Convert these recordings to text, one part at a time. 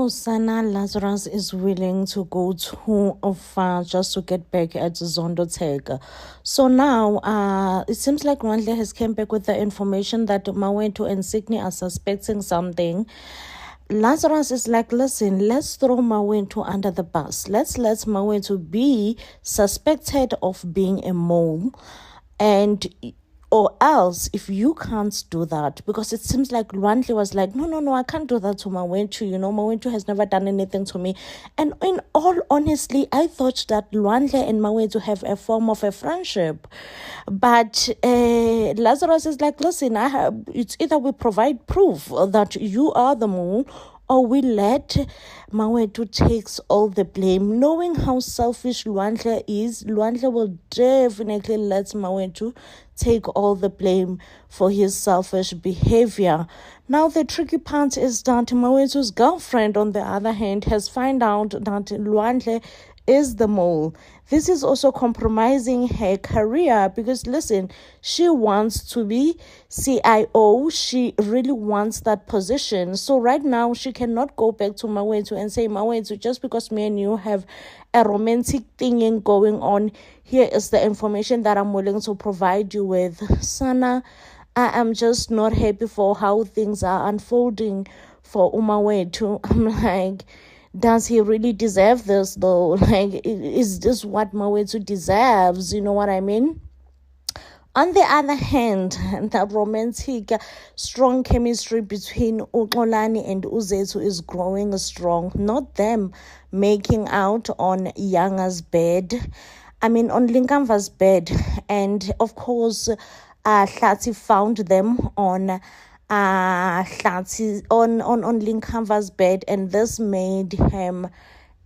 Sana Lazarus is willing to go too far just to get back at Zondo Tega. So now, it seems like Rwanda has come back with the information that Mawethu and Signy are suspecting something. Lazarus is like, listen, let's throw Mawethu under the bus. Let's let Mawethu be suspected of being a mole. And or else, if you can't do that, because it seems like Lwandle was like, no, I can't do that to Mawethu. Mawethu has never done anything to me. And in all honesty, I thought that Lwandle and Mawethu have a form of a friendship. But Lazarus is like, listen, it's either we provide proof that you are the mole, or we let Mawethu takes all the blame. Knowing how selfish Lwandle is, Lwandle will definitely let Mawethu take all the blame for his selfish behavior. Now, the tricky part is that Mawethu's girlfriend, on the other hand, has found out that Lwandle is the mole. This is also compromising her career because, listen, she wants to be CIO. She really wants that position. So right now, she cannot go back to Mawethu and say, Mawethu, just because me and you have a romantic thing going on, here is the information that I'm willing to provide you with. Sana, I am just not happy for how things are unfolding for Mawethu. I'm like, does he really deserve this though? Like, is this what Mawethu deserves? You know what I mean? On the other hand, the romantic, strong chemistry between Uxolani and Uzethu is growing strong. Not them making out on Yanga's bed. I mean, on Linkamva's bed. And of course, Hlati found them on Hlati on Linkamva's bed, and this made him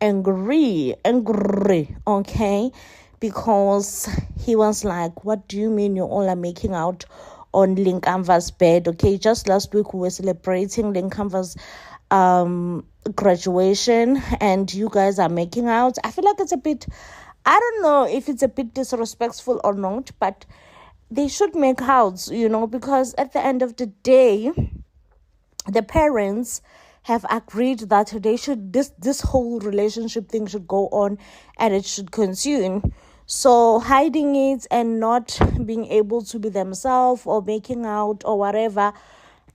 angry, okay? Because he was like, what do you mean you all are making out on Linkamva's bed? Okay, just last week we were celebrating Linkamva's graduation and you guys are making out. I feel like it's a bit, I don't know if it's a bit disrespectful or not, but they should make out, because at the end of the day, the parents have agreed that they should, this whole relationship thing should go on and it should continue. So hiding it and not being able to be themselves or making out or whatever,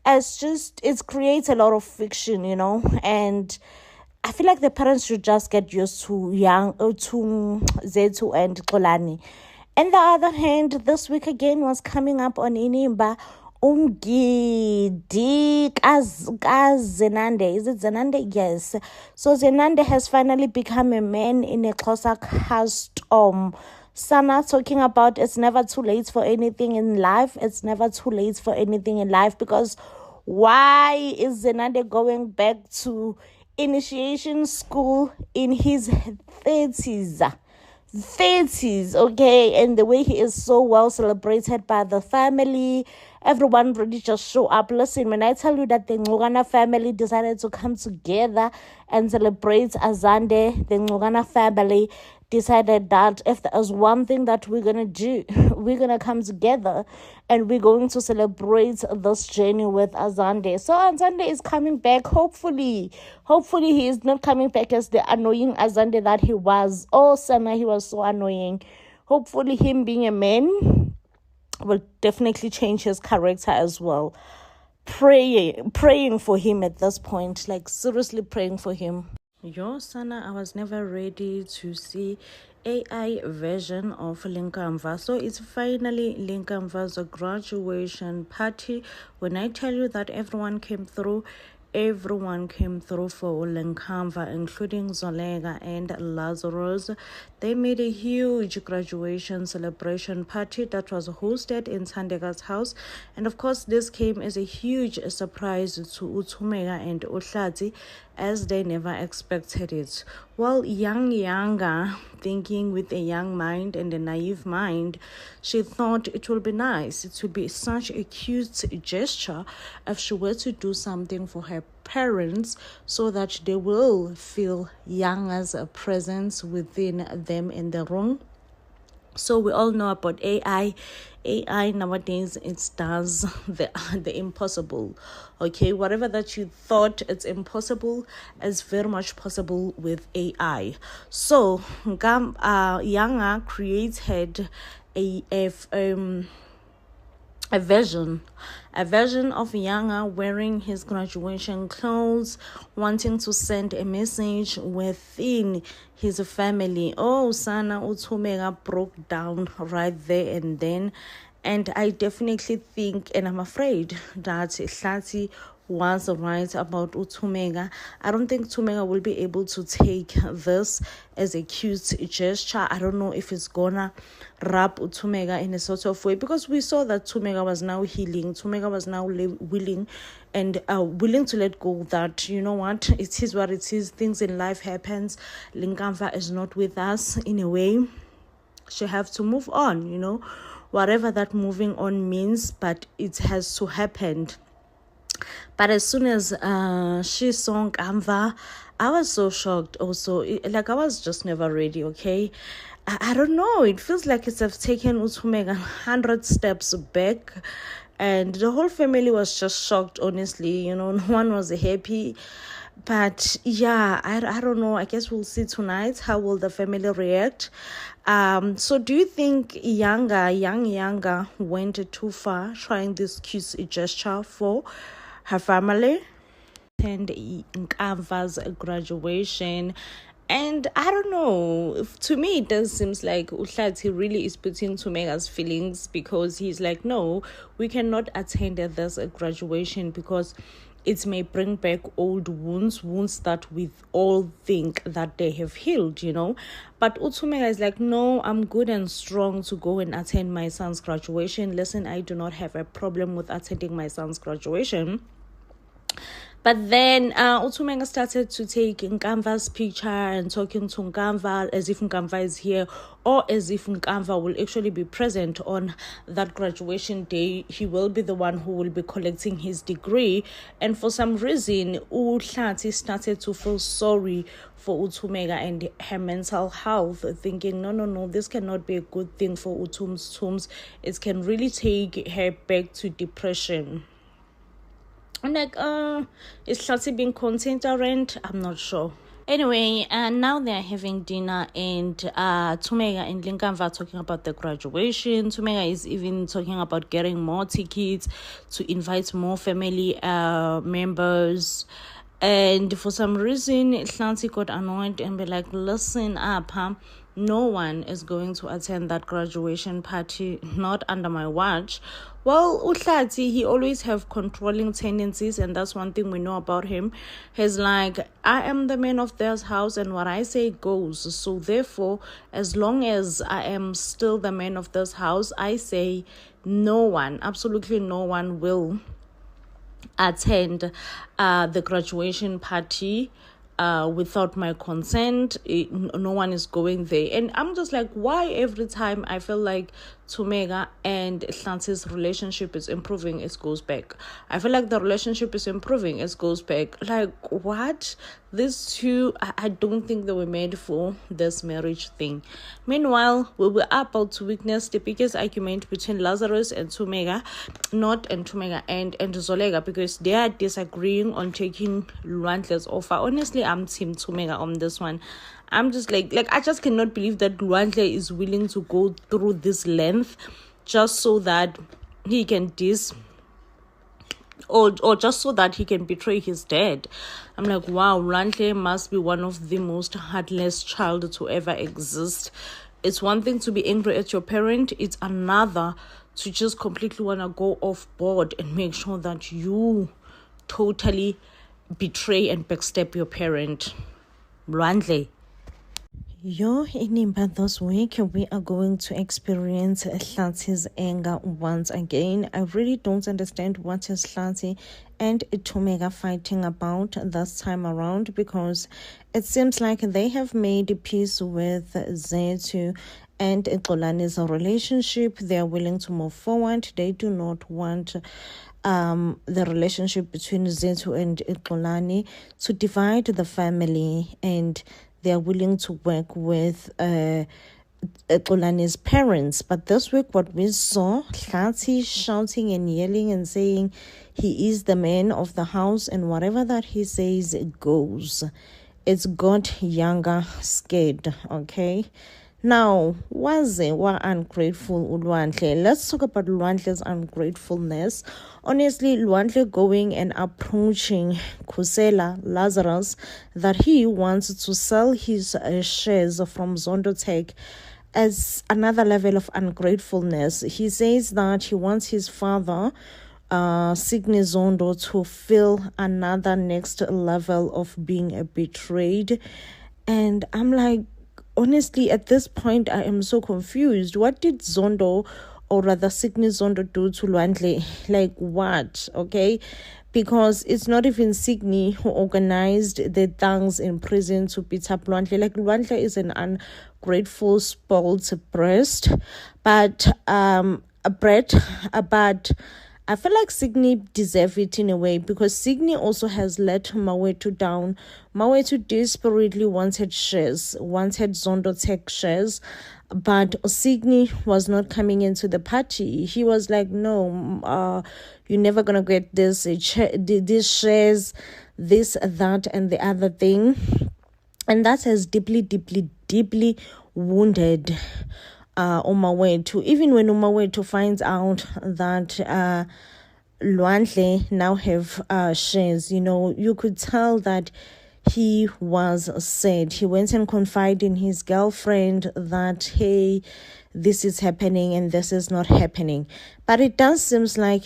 it creates a lot of fiction, and I feel like the parents should just get used to Zethu and Xolani. On the other hand, this week again was coming up on Inimba Umgidi Zenande. Is it Zenande? Yes. So Zenande has finally become a man in a closer cast. Sana talking about it's never too late for anything in life. It's never too late for anything in life, because why is Zenande going back to initiation school in his 30s, okay? And the way he is so well celebrated by the family, everyone really just show up. Listen, when I tell you that the Ngogana family decided to come together and celebrate Azande, the Ngogana family decided that if there's one thing that we're going to do, we're going to come together and we're going to celebrate this journey with Azande. So Azande is coming back, hopefully he is not coming back as the annoying Azande that he was. Oh, Sana, he was so annoying. Hopefully him being a man will definitely change his character as well. Praying for him at this point, like seriously praying for him. Sana, I was never ready to see AI version of Linkamva. So it's finally Linkamva's graduation party. When I tell you that everyone came through for Linkamva, including Zolega and Lazarus. They made a huge graduation celebration party that was hosted in Sandega's house. And of course, this came as a huge surprise to Utumega and Uhlati, as they never expected it. Well, Yanga, thinking with a young mind and a naive mind, she thought it would be nice. It would be such a cute gesture if she were to do something for her parents so that they will feel Yanga's presence within them in the room. So we all know about AI. AI nowadays, it does the impossible. Okay, whatever that you thought it's impossible is very much possible with AI. So Yanga created a version of Yanga wearing his graduation clothes, wanting to send a message within his family. Oh, Sana Utumega broke down right there and then. And I definitely think, and I'm afraid that Hlati was right about Utumega. I don't think Tumega will be able to take this as a cute gesture. I don't know if it's gonna rub Utumega in a sort of way, because we saw that Tumega was now healing. Tumega was now willing and willing to let go that, you know what, it is what it is. Things in life happens. Linkamva is not with us in a way. She have to move on, whatever that moving on means, but it has to happen. But as soon as she sang Amva, I was so shocked also. I was just never ready, okay? I don't know. It feels like it's have taken Utumega 100 steps back. And the whole family was just shocked, honestly. No one was happy. But yeah, I don't know. I guess we'll see tonight. How will the family react? So do you think young Yanga went too far trying this cute gesture for her family? Attend Nkava's graduation. And I don't know, to me it does seems like Uhlati really is putting Tumega's feelings, because he's like, no, we cannot attend this graduation because it may bring back old wounds that we all think that they have healed, But Utumega is like, no, I'm good and strong to go and attend my son's graduation. Listen, I do not have a problem with attending my son's graduation. But then Utumega started to take Nkamva's picture and talking to Nkamva as if Nkamva is here, or as if Nkamva will actually be present on that graduation day. He will be the one who will be collecting his degree. And for some reason, Uhlati started to feel sorry for Utumega and her mental health, thinking, no, this cannot be a good thing for Tums. It can really take her back to depression. I'm like, is Hlati being content? I'm not sure. Anyway, now they're having dinner, and Tumega and Linkamva are talking about the graduation. Tumega is even talking about getting more tickets to invite more family members. And for some reason, Hlati got annoyed and be like, listen up, huh? No one is going to attend that graduation party, not under my watch. Well, Uhlati, he always have controlling tendencies, and that's one thing we know about him. He's like, I am the man of this house, and what I say goes. So therefore, as long as I am still the man of this house, I say no one, absolutely no one will attend the graduation party without my consent. No one is going there. And I'm just like, why every time I feel like Tumega and Hlati's relationship is improving, it goes back? I feel like the relationship is improving, it goes back. Like, what? These two, I don't think they were made for this marriage thing. Meanwhile, we were about to witness the biggest argument between Lazarus and Tumega, and Zolega, because they are disagreeing on taking Luandle's offer. Honestly, I'm team Tumega on this one. I'm just like I just cannot believe that Luandle is willing to go through this length just so that he can or just so that he can betray his dad. I'm like, wow, Luandle must be one of the most heartless child to ever exist. It's one thing to be angry at your parent, it's another to just completely want to go off board and make sure that you totally betray and backstab your parent. Luandle. Yo, Inimba, this week we are going to experience Hlati's anger once again. I really don't understand what is Hlati and Tumega fighting about this time around, because it seems like they have made peace with Zethu and Xolani's relationship. They are willing to move forward. They do not want the relationship between Zethu and Xolani to divide the family, and they are willing to work with Xolani's parents. But this week, what we saw, Hlathi shouting and yelling and saying he is the man of the house, and whatever that he says goes. It's got Younger scared, okay? Now, was ungrateful Lwandle? Let's talk about Lwandle's ungratefulness. Honestly, Lwandle going and approaching Khusela Lazarus that he wants to sell his shares from Zondo Tech as another level of ungratefulness. He says that he wants his father, Signy Zondo, to feel another next level of being betrayed. And I'm like, honestly, at this point, I am so confused. What did Zondo, or rather Signy Zondo, do to Lwandle? Like what? Okay, because it's not even Signy who organized the thugs in prison to beat up Lwandle. Like Lwandle is an ungrateful, spoiled breast, but but I feel like Signy deserves it in a way, because Signy also has let Mawetu down. Mawetu desperately wanted Zondo Tech shares, but Signy was not coming into the party. He was like, no, you're never going to get these shares, this, that, and the other thing. And that has deeply, deeply, deeply wounded Umawetu. Even when Umawetu finds out that Lwandle now have shares, you could tell that he was sad. He went and confided in his girlfriend that, hey, this is happening and this is not happening. But it does seem like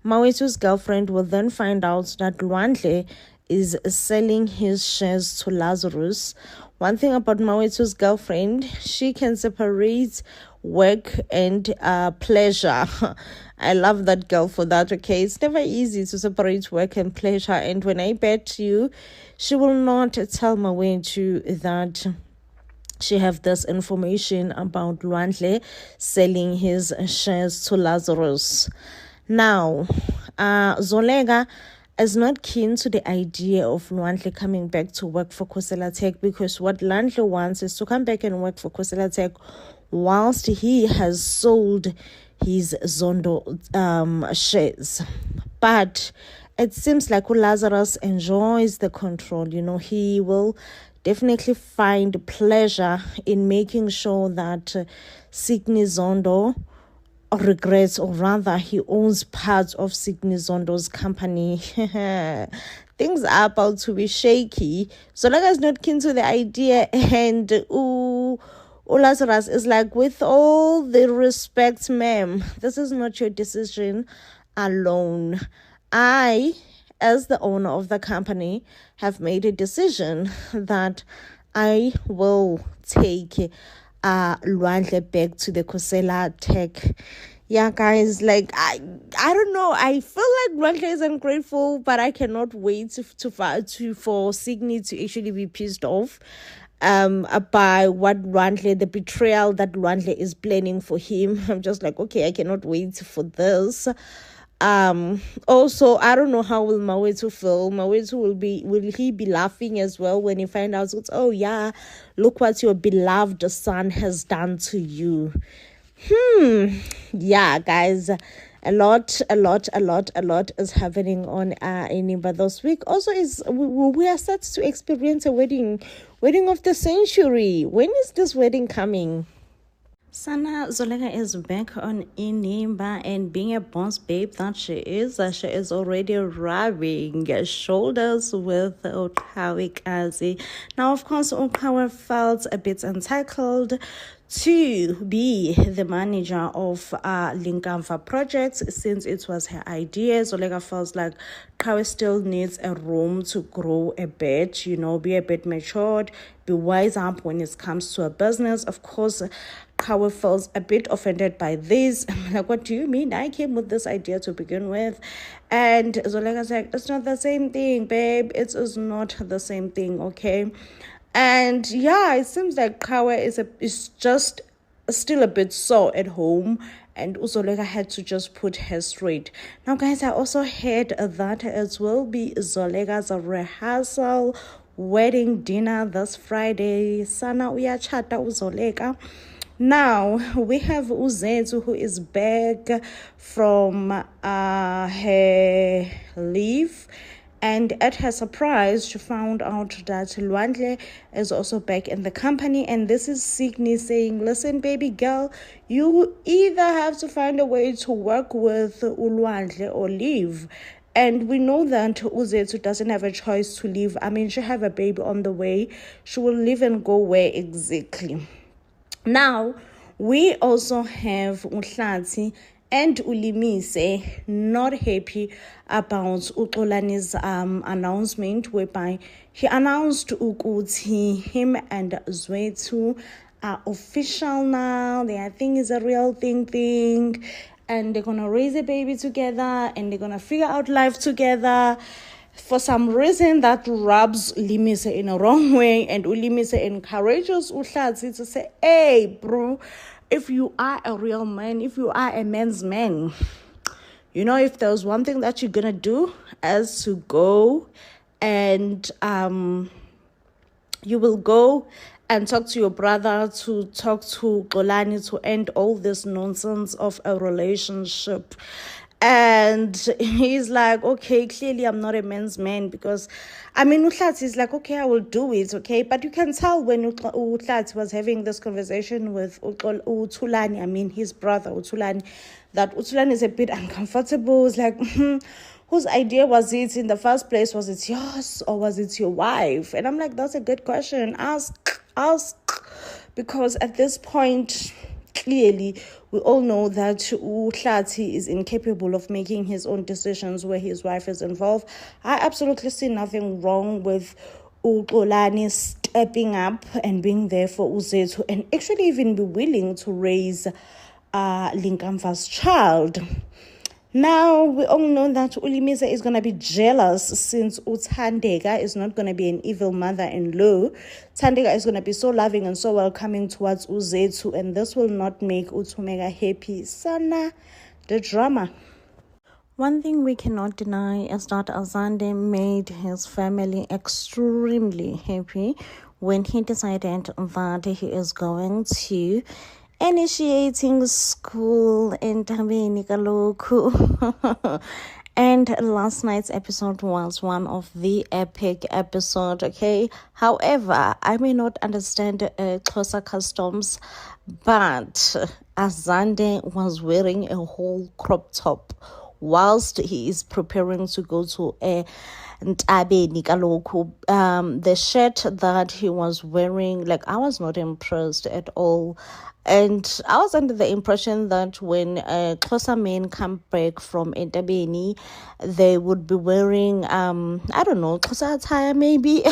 Mawetu's girlfriend will then find out that Lwandle is selling his shares to Lazarus. One thing about Mawetu's girlfriend, she can separate work and pleasure. I love that girl for that, okay? It's never easy to separate work and pleasure. And when I bet you, she will not tell Mawetu that she have this information about Lwandle selling his shares to Lazarus. Now, Zolega is not keen to the idea of Lwandle coming back to work for Khusela Tech, because what Lwandle wants is to come back and work for Khusela Tech whilst he has sold his Zondo shares. But it seems like Lazarus enjoys the control. He will definitely find pleasure in making sure that Signy Zondo regrets, or rather he owns parts of Signy Zondo's company. Things are about to be shaky. Zolega is not keen to the idea, and Lazarus is like, with all the respect, ma'am, this is not your decision alone. I, as the owner of the company, have made a decision that I will take Lwandle back to the Khusela Tech. Yeah, guys, like I don't know. I feel like Lwandle is ungrateful, but I cannot wait for Signy to actually be pissed off by what Lwandle, the betrayal that Lwandle is planning for him. I'm just like, okay, I cannot wait for this. Also, I don't know how will Mawetu feel. Will he be laughing as well when he find out, oh yeah, look what your beloved son has done to you. Yeah, guys, a lot is happening on Enyimba this week. Also, we are set to experience a wedding of the century. When is this wedding coming? Sana Zolega is back on Enyimba, and being a boss babe that she is already rubbing shoulders with Ukhawekazi. Now, of course, Ukawa felt a bit entitled to be the manager of Linkamva Projects, since it was her idea. Zolega feels like Kawe still needs a room to grow a bit, be a bit matured, be wise up when it comes to a business. Of course, Kawe feels a bit offended by this. Like, what do you mean? I came with this idea to begin with. And Zolega's like, it's not the same thing, babe. It is not the same thing, okay? And yeah, it seems like Kawe is just still a bit sore at home, and Zolega had to just put her straight. Now, guys, I also heard that it will be Zolega's rehearsal wedding dinner this Friday. Sana uyachata uzoleka. Now we have Uzethu, who is back from her leave. And at her surprise, she found out that Lwandle is also back in the company. And this is Signy saying, listen, baby girl, you either have to find a way to work with Ulwandle or leave. And we know that Uzethu doesn't have a choice to leave. I mean, she have a baby on the way. She will leave and go where exactly? Now, we also have Uhlati and Ulimise not happy about Uxolani's announcement, whereby he announced ukuthi him and Zwethu are official now. I think it's a real thing. And they're gonna raise a baby together and they're gonna figure out life together. For some reason, that rubs Limise in a wrong way, and Ulimise encourages Uhlati to say, hey, bro, if you are a real man, if you are a man's man, you know, if there's one thing that you're gonna do, is to go and you will go and talk to your brother, to talk to Xolani, to end all this nonsense of a relationship. And he's like, okay, clearly I'm not a man's man, because, I mean, Uhlati is like, okay, I will do it, okay? But you can tell when Uhlati was having this conversation with Uthulani, I mean, his brother, Uthulani, that Uthulani is a bit uncomfortable. It's like, whose idea was it in the first place? Was it yours or was it your wife? And I'm like, that's a good question. Ask. Because at this point, clearly, we all know that Uhlati is incapable of making his own decisions where his wife is involved. I absolutely see nothing wrong with Xolani stepping up and being there for Uzethu and actually even be willing to raise Linkamfa's child. Now, we all know that Ulimise is going to be jealous since Uthandeka is not going to be an evil mother-in-law. Thandeka is going to be so loving and so welcoming towards Uzethu, and this will not make Uthumeka happy. Sana, the drama. One thing we cannot deny is that Azande made his family extremely happy when he decided that he is going to initiating school in Tabeni Kaloku. And last night's episode was one of the epic episode, okay? However, I may not understand Xhosa customs, but Azande was wearing a whole crop top whilst he is preparing to go to Ntabeni Kaloku. The shirt that he was wearing, like, I was not impressed at all. And I was under the impression that when Xhosa men come back from Ntabeni, they would be wearing, I don't know, Xhosa attire maybe.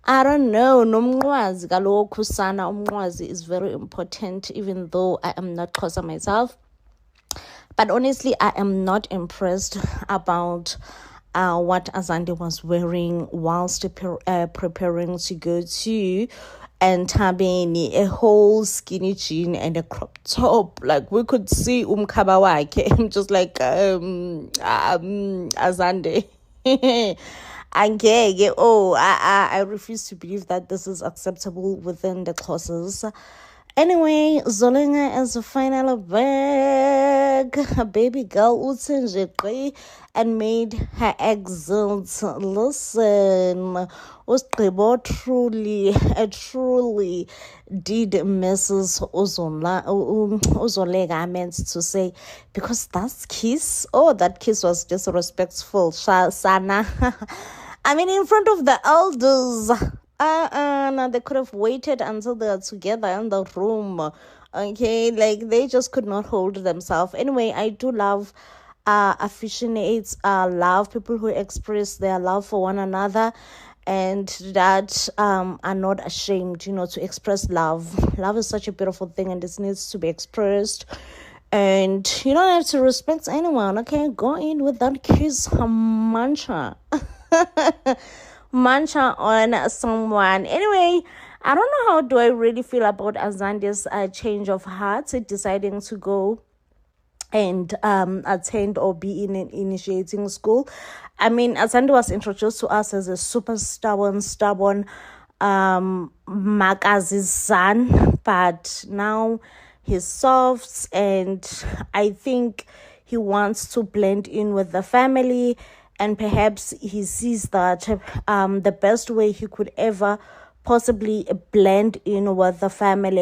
I don't know. Nomncwazi kaloku sana. Umncwazi is very important, even though I am not Xhosa myself. But honestly, I am not impressed about what Azande was wearing whilst preparing to go to Ntabeni, a whole skinny jean and a crop top. Like, we could see umkhaba wakhe. I'm just like, Azande. I refuse to believe that this is acceptable within the classes. Anyway, Zolinga is finally back. Baby girl Utsenjekri and made her exit. Listen, Ustribo truly did Mrs. Uzolega meant to say, because that kiss was disrespectful. Sana. I mean, in front of the elders. No, they could have waited until they are together in the room. Okay, like, they just could not hold themselves. Anyway, I do love aficionates, love people who express their love for one another and that are not ashamed, to express love. Love is such a beautiful thing and it needs to be expressed. And you don't have to respect anyone, okay? Go in with that kiss mantra. Mantra on someone. Anyway, I don't know how do I really feel about Azande's change of heart, deciding to go and attend or be in an initiating school. I mean, Azandi was introduced to us as a super stubborn Makazi's son, but now he's soft, and I think he wants to blend in with the family, and perhaps he sees that the best way he could ever possibly blend in with the family